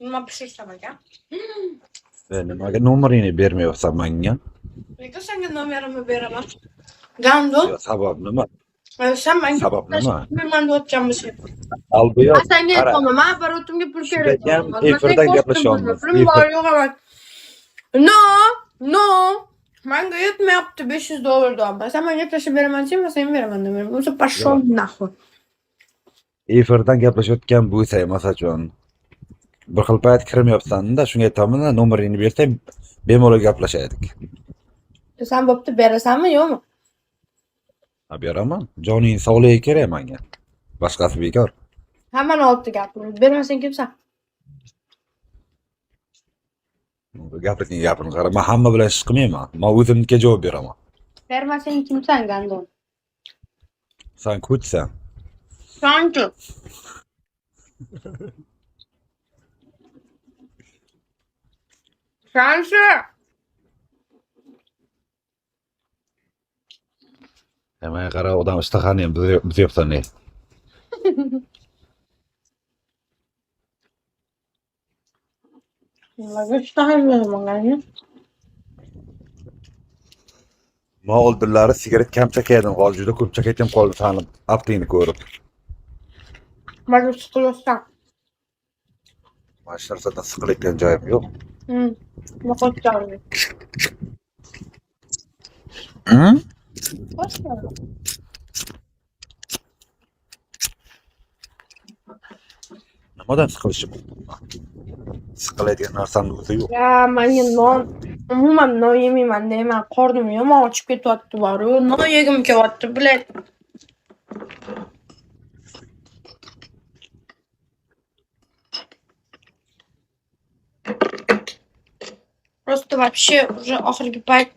Nima pishirsam aka? Nimaga nomeringni bermayapsan menga? Nega senga nomerimni beraman? Gando, Yo, sabab nima? sen menga Sabab nima? men deyotganmisan. Albuyoq, Senga qara, aytmoqman, man barotimga pul kerak. shunday ham Man senga efirdan ko'rsatdim, gaplashyapmiz. pulim bor yo'q emas. No, no. Menga yetmayapti $500 sen menga tashlab beraman desang, sen beraman demadim. O'zi pashon nahvoy. Efirdan gaplashayotgan bo'lsa, masalan, bir xil payt kirmayapsan-da, shunga aytaman, nomeringni bersang, bemalol gaplashaylik. Sen bo'pti berasanmi, yo'qmi? Ha, beraman. Joning sog'ligi kerak menga. Boshqasi bekor. Hammani oldida gapirma. Bermasang kimsan? Gapini qara. Men hamma bilan ish qilmayman. Men o'zimga javob beraman. Bermasang kimsan, Gandon? Sen ko'chsan. Sanki. Sanki. Hemen qara, odam ishtahani ham buzyapsan ne? Nimaga ishtahayman? Men oldinlari sigaret kam chekaydim, hozir juda ko'p chekayotgan qoldi sani aptingni ko'rib. Mana siqilyapsan. Mana shu narsadan siqilayotgan joyim yo'q. Yo'qotganmi? Nimadan siqilishim? Siqilayotgan narsamni o'zi yo'q. Ya, menga umuman non yemayman deyman. Qornim yomon ochib ketyapti boru. Non yegim kelyapti, bilet. Просто вообще уже oxirgi payt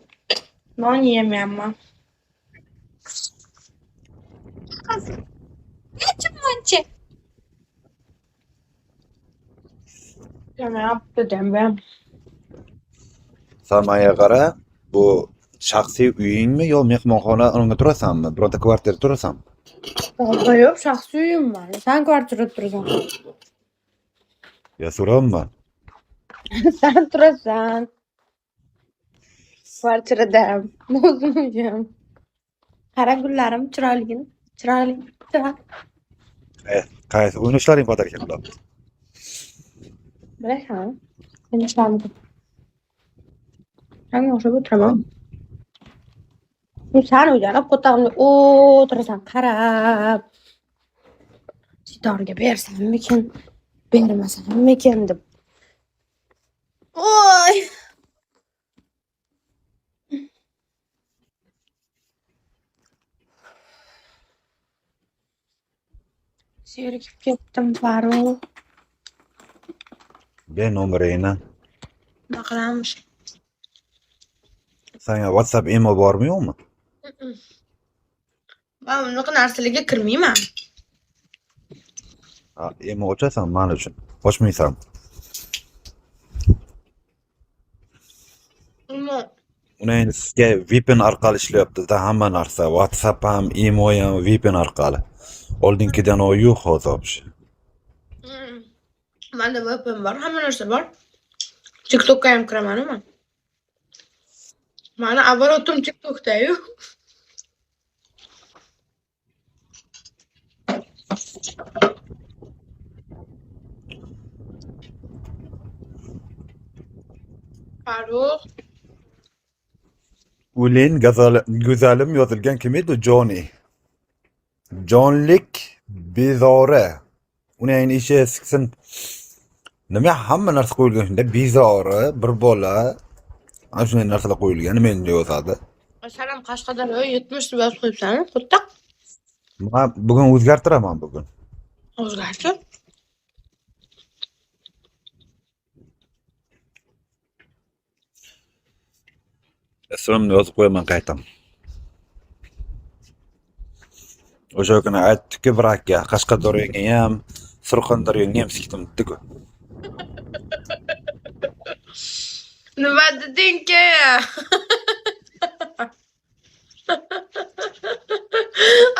non yemayapman. Muncha. Yemayapti demem. Sen menga qara, bu shaxsiy uyingmi yo mehmonxona o'rnida turasanmi? Bironta kvartirada turasanmi? Yo'q, shaxsiy uyim bor. Sen kvartirada turasan. Yo, so'rayapman. Sen turasan. Kvartirada. O'zim uyim. Qara gullarim chiroyligini. Chiroyli. Qaysi o'ynishlaring bor ekan ular? Bilasan. Men ishlarim. Sen o'sha o'tiraman. Sen o'ylab qo'tog'imga o'tirasan qarab. Sitorga bersammikin, bermasammikin deb. Oy! Zerikib ketdim, Farruh. Ber nomeringni. Nima qilamiz? Senga WhatsApp emo bormi yo'qmi? Men unaqa narsalarga kirmayman. Ha, emo ochasan men uchun. Ochmaysan. Uni endi sizga VPN orqali ishlayapti-da hamma narsa. WhatsApp ham, emo ham VPN orqali. Oldingidan o yo'q hozir. Menda VPN bor, hamma narsa bor. TikTokka ham kiraman men. Mana оборотым TikTokda-yu. Farruh. O'lin go'zalim yozilgan kim edi? Johnny. Jonlik bezori. Uni endi ishi siksin. Nima hamma narsa qo'yilgan shunda bezori, bir bola. Ana shunday narsalar qo'yilgan. Nima endi yozadi? Masalan, Qashqadaryo 70 deb yozib qo'yibsan, xuddi. Men bugun o'zgartiraman bugun. O'zgartir. Ismimni yozib qo'yaman qaytam. O'sha kuni aytdik-ku bir aka, Qashqadaryoga ham, Surxondaryoga ham sikdim-ku. Nima deding-ki?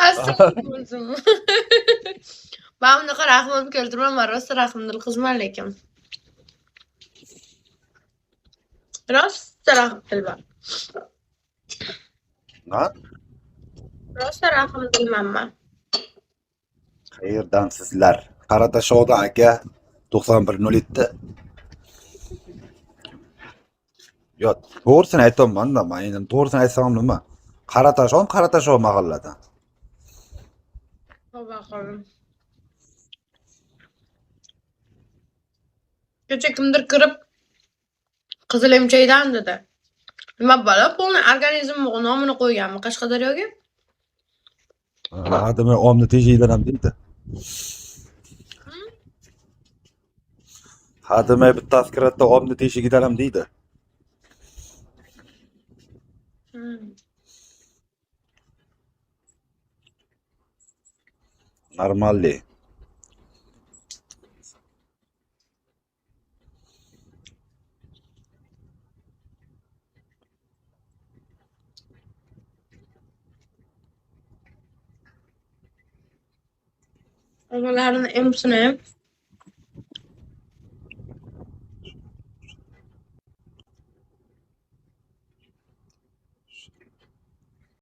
Astag'firullah. Ben unaqa rahmim keltirmayman, rosa rahmdil qizman lekin. Rosa rahmat. Ha? Rosa rahmat bilmem. Qayerdan sizlar? Qaratashovda aka 9107. Yo, to'g'risini aytyapman-da, men endi to'g'risini aytsam nima? Qaratashov mahalladan. Bakalım. Kecha kimdir kirib qizil emchakdan dedi. Nima bola polni organizm nomini qo'yganmi Qashqadaryoga? Hadimi omni tejiydan ham deydi. Hadimi bittasi kiratda omni teshigidan ham deydi. Normalli. Ovalarını emsinib